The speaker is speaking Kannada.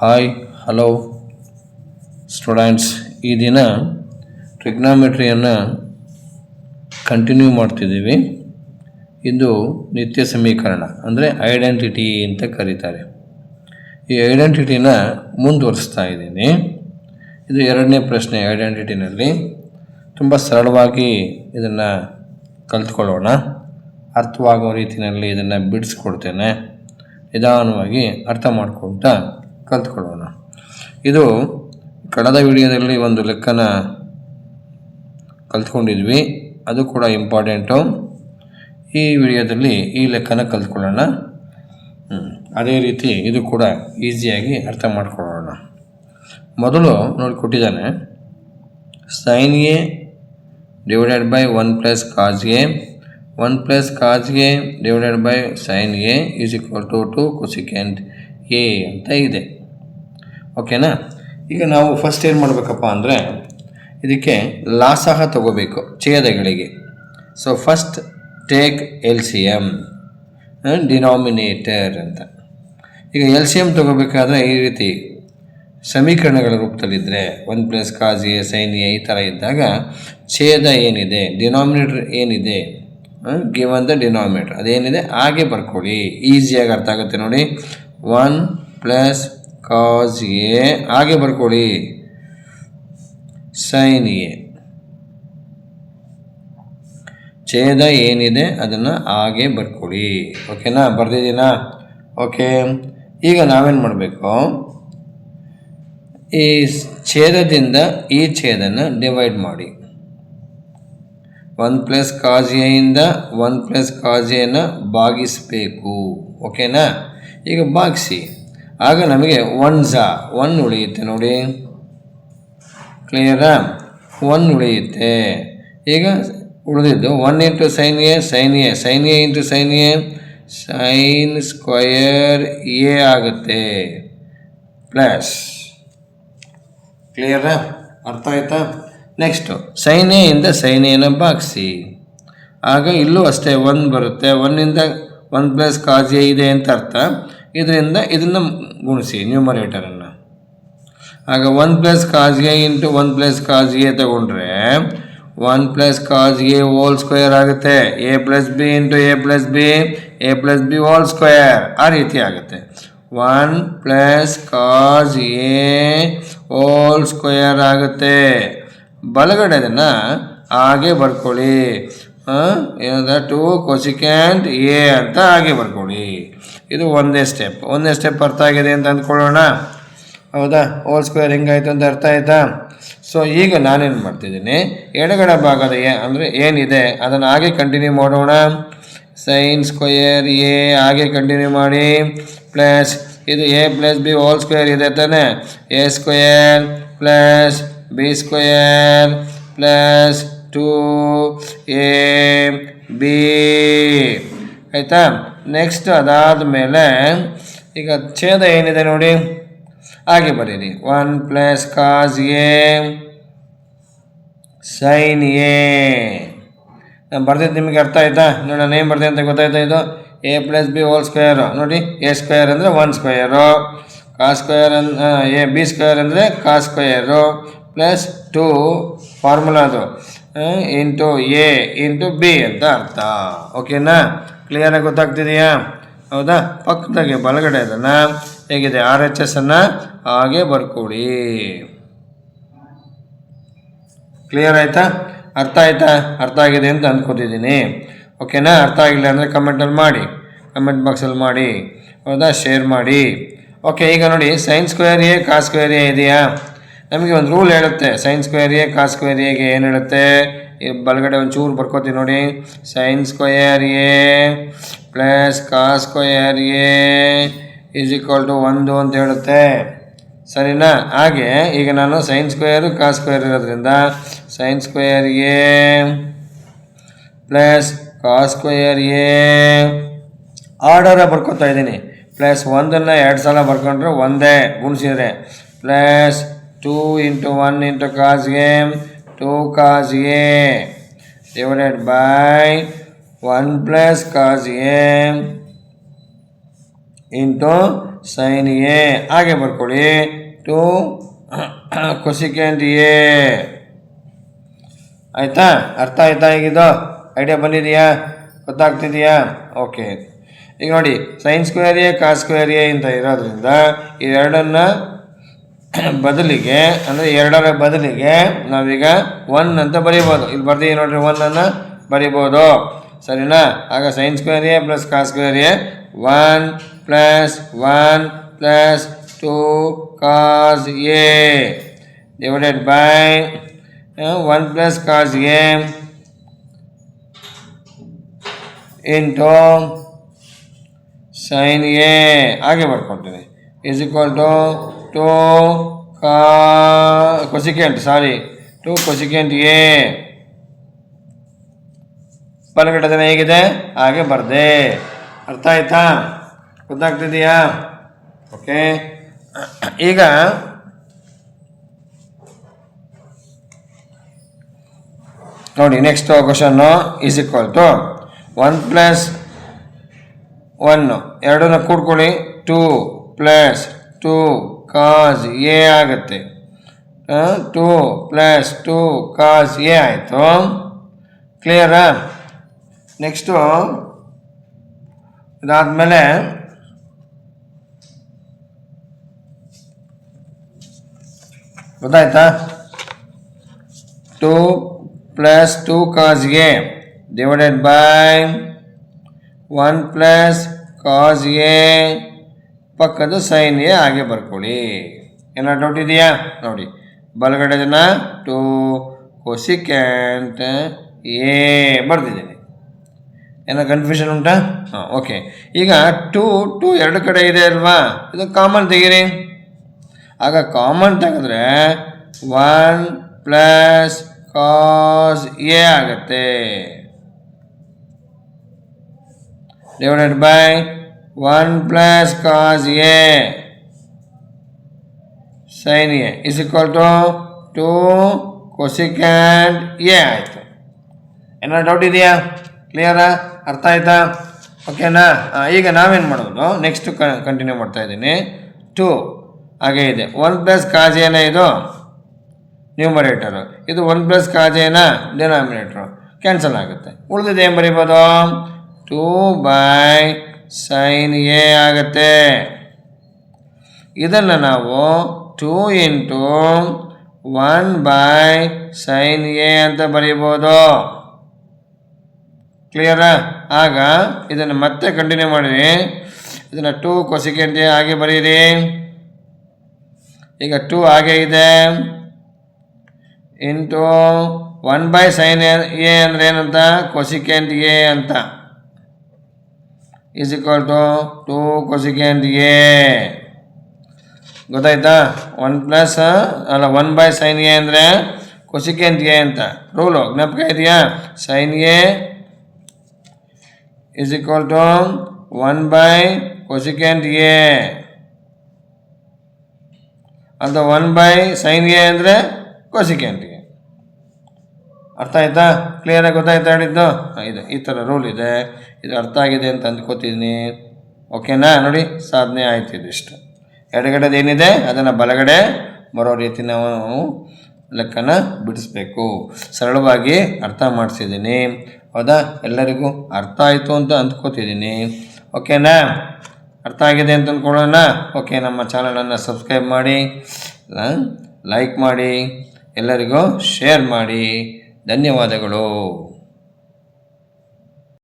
ಹಾಯ್ ಹಲೋ ಸ್ಟೂಡೆಂಟ್ಸ್, ಈ ದಿನ ಟ್ರಿಗ್ನಾಮೆಟ್ರಿಯನ್ನು ಕಂಟಿನ್ಯೂ ಮಾಡ್ತಿದ್ದೀವಿ. ಇದು ನಿತ್ಯ ಸಮೀಕರಣ ಅಂದರೆ ಐಡೆಂಟಿಟಿ ಅಂತ ಕರೀತಾರೆ. ಈ ಐಡೆಂಟಿಟಿನ ಮುಂದುವರಿಸ್ತಾ ಇದ್ದೀನಿ. ಇದು ಎರಡನೇ ಪ್ರಶ್ನೆ. ಐಡೆಂಟಿಟಿನಲ್ಲಿ ತುಂಬ ಸರಳವಾಗಿ ಇದನ್ನು ಕಲ್ತ್ಕೊಳ್ಳೋಣ. ಅರ್ಥವಾಗೋ ರೀತಿಯಲ್ಲಿ ಇದನ್ನು ಬಿಡಿಸ್ಕೊಡ್ತೇನೆ. ನಿಧಾನವಾಗಿ ಅರ್ಥ ಮಾಡ್ಕೊಳ್ತಾ ಕಲ್ತ್ಕೊಳ್ಳೋಣ. ಇದು ಕಳೆದ ವಿಡಿಯೋದಲ್ಲಿ ಒಂದು ಲೆಕ್ಕನ ಕಲ್ತ್ಕೊಂಡಿದ್ವಿ, ಅದು ಕೂಡ ಇಂಪಾರ್ಟೆಂಟು. ಈ ವಿಡಿಯೋದಲ್ಲಿ ಈ ಲೆಕ್ಕನ ಕಲ್ತ್ಕೊಳ್ಳೋಣ. ಅದೇ ರೀತಿ ಇದು ಕೂಡ ಈಸಿಯಾಗಿ ಅರ್ಥ ಮಾಡ್ಕೊಳ್ಳೋಣ. ಮೊದಲು ನೋಡಿ ಕೊಟ್ಟಿದ್ದಾನೆ, sin a divided by 1 plus cos A 1 plus cos A divided by sin a is equal to 2 cosecant A ಅಂತ ಇದೆ. ಓಕೆನಾ? ಈಗ ನಾವು ಫಸ್ಟ್ ಏನು ಮಾಡಬೇಕಪ್ಪ ಅಂದರೆ ಇದಕ್ಕೆ ಲಾಸಹ ತಗೋಬೇಕು ಛೇದಗಳಿಗೆ. So first take L C M denominator ಅಂತ. ಈಗ ಎಲ್ ಸಿ ಎಮ್ ತಗೋಬೇಕಾದ್ರೆ ಈ ರೀತಿ ಸಮೀಕರಣಗಳ ರೂಪದಲ್ಲಿದ್ದರೆ 1 plus cos A sine A ಈ ಥರ ಇದ್ದಾಗ ಛೇದ ಏನಿದೆ, ಡಿನಾಮಿನೇಟರ್ ಏನಿದೆ, ಗಿವನ್ ದ ಡಿನಾಮಿನೇಟರ್ ಅದೇನಿದೆ ಹಾಗೆ ಬರ್ಕೊಳ್ಳಿ. ಈಸಿಯಾಗಿ ಅರ್ಥ ಆಗುತ್ತೆ ನೋಡಿ. 1 ಪ್ಲಸ್ ಕಾಸ್ ಎ ಹಾಗೆ ಬರ್ಕೊಳ್ಳಿ, ಸೈನ್ ಎ ಛೇದ ಏನಿದೆ ಅದನ್ನು ಹಾಗೆ ಬರ್ಕೊಳ್ಳಿ. ಓಕೆನಾ? ಬರ್ದಿದ್ದೀನಾ? ಓಕೆ. ಈಗ ನಾವೇನು ಮಾಡಬೇಕು, ಈ ಛೇದದಿಂದ ಈ ಛೇದನ ಡಿವೈಡ್ ಮಾಡಿ. 1 ಪ್ಲಸ್ ಕಾಸ್ ಎಯಿಂದ 1 ಪ್ಲಸ್ ಕಾಸ್ ಎನ ಭಾಗಿಸಬೇಕು. ಓಕೆನಾ? ಈಗ ಭಾಗಿಸಿ, ಆಗ ನಮಗೆ 1 ಉಳಿಯುತ್ತೆ ನೋಡಿ. ಕ್ಲಿಯರಾ? 1 ಉಳಿಯುತ್ತೆ. ಈಗ ಉಳಿದಿದ್ದು 1 into sine A sine A sine A into sine A sign square A ಆಗುತ್ತೆ ಪ್ಲಸ್. ಕ್ಲಿಯರಾ? ಅರ್ಥ ಆಯ್ತಾ? ನೆಕ್ಸ್ಟು ಸೈನ್ ಎ ಇಂದ ಸೈನ್ ಎನ ಭಾಗಿಸಿ, ಆಗ ಇಲ್ಲೂ ಅಷ್ಟೇ 1 ಬರುತ್ತೆ. 1ಇಂದ 1 ಪ್ಲಸ್ ಕಾಸ್ ಎ ಇದೆ ಅಂತ ಅರ್ಥ. ಇದರಿಂದ ಇದನ್ನು ಗುಣಿಸಿ ನ್ಯೂಮರೇಟರನ್ನು. ಆಗ 1 plus cos A into 1 plus cos A ತಗೊಂಡ್ರೆ 1 plus cos A whole square ಆಗುತ್ತೆ. A plus B into A plus B whole square ಆ ರೀತಿ ಆಗುತ್ತೆ. 1 plus cos A whole square ಆಗುತ್ತೆ. ಬಲಗಡೆ ಅದನ್ನು ಹಾಗೆ ಬರ್ಕೊಳ್ಳಿ. ಏನಂದ್ರೆ 2 ಕೊಸಿಕೆಂಟ್ ಎ ಅಂತ ಹಾಗೆ ಬರ್ಕೊಳ್ಳಿ. ಇದು ಒಂದೇ ಸ್ಟೆಪ್ ಅರ್ಥ ಆಗಿದೆ ಅಂತ ಅಂದ್ಕೊಳ್ಳೋಣ. ಹೌದಾ? ಹೋಲ್ ಸ್ಕ್ವೇರ್ ಹೆಂಗಾಯ್ತು ಅಂತ ಅರ್ಥ ಆಯ್ತಾ? ಸೊ ಈಗ ನಾನೇನು ಮಾಡ್ತಿದ್ದೀನಿ, ಎಡಗಡೆ ಭಾಗದ ಅಂದರೆ ಏನಿದೆ ಅದನ್ನು ಹಾಗೆ ಕಂಟಿನ್ಯೂ ಮಾಡೋಣ. ಸೈನ್ ಸ್ಕ್ವಯರ್ ಎ ಹಾಗೆ ಕಂಟಿನ್ಯೂ ಮಾಡಿ ಪ್ಲಸ್ ಇದು A plus B whole square ಇದೆ ತಾನೆ. A square plus B square plus 2 A B ಆಯಿತಾ? ನೆಕ್ಸ್ಟ್ ಅದಾದ ಮೇಲೆ ಈಗ ಛೇದ ಏನಿದೆ ನೋಡಿ ಹಾಗೆ ಬರೀರಿ. 1 plus cos A sine A ನಾನು ಬರ್ದಿದ್ದು ನಿಮಗೆ ಅರ್ಥ ಆಯ್ತಾ? ನೋಡಿ ನಾನು ಏನು ಬರ್ದೆ ಅಂತ ಗೊತ್ತಾಯ್ತಾ? ಇದು A plus B whole square ನೋಡಿ. ಎ ಸ್ಕ್ವೇರ್ ಅಂದರೆ 1 square, cos square A B square ಅಂದರೆ ಕಾಸ್ ಸ್ಕ್ವೇರು ಪ್ಲಸ್ 2 ಫಾರ್ಮುಲಾ ಅದು ಇಂಟು ಎ ಇಂಟು ಬಿ ಅಂತ ಅರ್ಥ. ಓಕೆನಾ? ಕ್ಲಿಯರಾಗಿ ಗೊತ್ತಾಗ್ತಿದೆಯಾ? ಹೌದಾ? ಪಕ್ಕದಾಗೆ ಬಲಗಡೆ ಅದನ್ನು ಹೇಗಿದೆ ಆರ್ ಎಚ್ ಎಸ್ ಅನ್ನು ಹಾಗೆ ಬರ್ಕೊಳ್ಳಿ. ಕ್ಲಿಯರ್ ಆಯಿತಾ? ಅರ್ಥ ಆಯಿತಾ? ಅರ್ಥ ಆಗಿದೆ ಅಂತ ಅಂದ್ಕೊತಿದ್ದೀನಿ. ಓಕೆನಾ? ಅರ್ಥ ಆಗಿಲ್ಲ ಅಂದರೆ ಕಮೆಂಟಲ್ಲಿ ಮಾಡಿ, ಕಮೆಂಟ್ ಬಾಕ್ಸಲ್ಲಿ ಮಾಡಿ. ಹೌದಾ? ಶೇರ್ ಮಾಡಿ. ಓಕೆ. ಈಗ ನೋಡಿ sine square A cos square A ಇದೆಯಾ? ನಮಗೆ ಒಂದು ರೂಲ್ ಹೇಳುತ್ತೆ. Sine square A cos square ಎಗೆ ಏನು ಹೇಳುತ್ತೆ? ಬಲಗಡೆ ಒಂಚೂರು ಬರ್ಕೋತೀವಿ ನೋಡಿ. Sine square A plus cos square A is equal to 1 ಅಂತ ಹೇಳುತ್ತೆ. ಸರಿನಾ? ಹಾಗೆ ಈಗ ನಾನು ಸೈನ್ ಸ್ಕ್ವೇರು ಕಾಸ್ ಸ್ಕ್ವೇರ್ ಇರೋದ್ರಿಂದ sine square A plus cos square A ಆರ್ಡರ ಬರ್ಕೋತಾ ಇದ್ದೀನಿ. ಪ್ಲಸ್ 1 2 ಸಲ ಬರ್ಕೊಂಡ್ರೆ ಒಂದೇ ಗುಣಿಸಿದ್ರೆ plus 2 into 1 into cos A 2 cos A divided by 1 plus cos A into sine A ಹಾಗೆ ಬರ್ಕೊಳ್ಳಿ ಟು ಕೊಸಿಕೆಂಟ್ ಎ. ಆಯಿತಾ? ಅರ್ಥ ಆಯ್ತಾ? ಈಗಿದು ಐಡಿಯಾ ಬಂದಿದೆಯಾ? ಗೊತ್ತಾಗ್ತಿದೆಯಾ? ಓಕೆ. ಈಗ ನೋಡಿ sine square A cos square A ಅಂತ ಇರೋದ್ರಿಂದ ಇವೆರಡನ್ನು ಬದಲಿಗೆ ಅಂದರೆ ಎರಡರ ಬದಲಿಗೆ ನಾವೀಗ 1 ಅಂತ ಬರೀಬೋದು. ಇಲ್ಲಿ ಬರ್ತೀವಿ ನೋಡ್ರಿ, 1 ಬರಿಬೋದು. ಸರಿನಾ? ಆಗ sine square A plus cos square A 1 plus 1 plus 2 cos A divided by 1 plus cos A into sine A ಹಾಗೆ ಬರ್ಕೊಳ್ತೀನಿ is equal to 2 cosecant A. ಬಲಗಡೆ ಹೇಗಿದೆ ಹಾಗೆ ಬರ್ದೆ. ಅರ್ಥ ಆಯ್ತಾ? ಗೊತ್ತಾಗ್ತಿದೆಯಾ? ಓಕೆ. ಈಗ ನೋಡಿ next question is equal to 1 plus 1 ಎರಡನ್ನ ಕೂಡ್ಕೊಳ್ಳಿ 2 ಪ್ಲಸ್ 2 ಕಾಸ್ ಎ ಆಗುತ್ತೆ. 2 ಪ್ಲಸ್ 2 ಕಾಸ್ ಎ ಆಯಿತು. ಕ್ಲಿಯರಾ? ನೆಕ್ಸ್ಟು ಇದಾದಮೇಲೆ ಗೊತ್ತಾಯ್ತಾ? 2 plus 2 cos A divided by 1 plus cos A ಪಕ್ಕದ ಸೈನ್ ಎ ಹಾಗೆ ಬರ್ಕೊಳ್ಳಿ. ಏನೋ ಡೌಟ್ ಇದೆಯಾ? ನೋಡಿ ಬಲಗಡೆ ಜನ 2 ಕೊಸಿಕೆಂಟ್ ಎ ಬರ್ತಿದ್ದೀನಿ. ಏನೋ ಕನ್ಫ್ಯೂಷನ್ ಉಂಟಾ? ಹಾಂ, ಓಕೆ. ಈಗ 2 ಎರಡು ಕಡೆ ಇದೆ ಅಲ್ವಾ, ಇದು ಕಾಮನ್ ತೆಗೀರಿ. ಆಗ ಕಾಮನ್ ತೆಗೆದ್ರೆ 1 ಪ್ಲಸ್ ಕಾಸ್ ಎ ಆಗುತ್ತೆ divided by 1 plus cos A sine A is equal to 2 cosecant A ಆಯಿತು. ಏನಾದ್ರು ಡೌಟ್ ಇದೆಯಾ? ಕ್ಲಿಯರಾ? ಅರ್ಥ ಆಯ್ತಾ? ಓಕೆನಾ? ಈಗ ನಾವೇನು ಮಾಡೋದು, ನೆಕ್ಸ್ಟ್ ಕಂಟಿನ್ಯೂ ಮಾಡ್ತಾ ಇದ್ದೀನಿ. 2 ಹಾಗೆ ಇದೆ. 1 ಪ್ಲಸ್ ಕಾಸ್ ಎನ ಇದು ನ್ಯೂಮರೇಟರು, ಇದು 1 ಪ್ಲಸ್ ಕಾಸ್ ಎನ ಡಿನಾಮಿನೇಟ್ರು, ಕ್ಯಾನ್ಸಲ್ ಆಗುತ್ತೆ. ಉಳಿದಿದೆ ಏನು ಬರೀಬೋದು? 2 ಬೈ ಸೈನ್ ಎ ಆಗುತ್ತೆ. ಇದನ್ನು ನಾವು 2 ಇಂಟು 1 ಬೈ ಸೈನ್ ಎ ಅಂತ ಬರೀಬೋದು. ಕ್ಲಿಯರಾ? ಆಗ ಇದನ್ನು ಮತ್ತೆ ಕಂಟಿನ್ಯೂ ಮಾಡಿರಿ. ಇದನ್ನು 2 ಕೊಸಿಕೆಂಟ್ ಎ ಹಾಗೆ ಬರೀರಿ. ಈಗ 2 ಹಾಗೆ ಇದೆ ಇಂಟು 1 ಬೈ ಸೈನ್ ಎ ಅಂದರೆ ಏನಂತ? ಕೊಸಿಕೆಂಟ್ ಎ ಅಂತ is equal to 2 cosecant A. ಗೊತ್ತಾಯ್ತಾ? 1 ಪ್ಲಸ್ 1 ಬೈ ಸೈನ್ ಎ ಅಂದರೆ ಕೊಸಿಕೆಂಟ್ ಎ ಅಂತ ರೂಲು ಜ್ಞಾಪಕ ಇದೆಯಾ? Sine A is equal to 1 by cosecant A ಅಂತ 1 by sin A ಅಂದರೆ cosecant A. ಅರ್ಥ ಆಯ್ತಾ? ಕ್ಲಿಯರಾಗಿ ಗೊತ್ತಾಯ್ತಾ ಹೇಳಿದ್ದು? ಇದು ಈ ಥರ ರೂಲ್ ಇದೆ. ಇದು ಅರ್ಥ ಆಗಿದೆ ಅಂತ ಅಂದ್ಕೋತೀನಿ. ಓಕೆನಾ? ನೋಡಿ ಸಾಧನೆ ಆಯ್ತು. ಇದಿಷ್ಟು ಎಡಗಡೆದು ಏನಿದೆ ಅದನ್ನು ಬಲಗಡೆ ಬರೋ ರೀತಿ ನಾವು ಲೆಕ್ಕನ ಬಿಡಿಸ್ಬೇಕು. ಸರಳವಾಗಿ ಅರ್ಥ ಮಾಡಿಸಿದ್ದೀನಿ. ಹೌದಾ? ಎಲ್ಲರಿಗೂ ಅರ್ಥ ಆಯಿತು ಅಂತ ಅಂದ್ಕೋತಿದ್ದೀನಿ. ಓಕೆನಾ? ಅರ್ಥ ಆಗಿದೆ ಅಂತ ಅಂದ್ಕೊಳ್ಳೋಣ. ಓಕೆ, ನಮ್ಮ ಚಾನಲನ್ನು ಸಬ್ಸ್ಕ್ರೈಬ್ ಮಾಡಿ, ಲೈಕ್ ಮಾಡಿ, ಎಲ್ಲರಿಗೂ ಶೇರ್ ಮಾಡಿ. ಧನ್ಯವಾದಗಳು.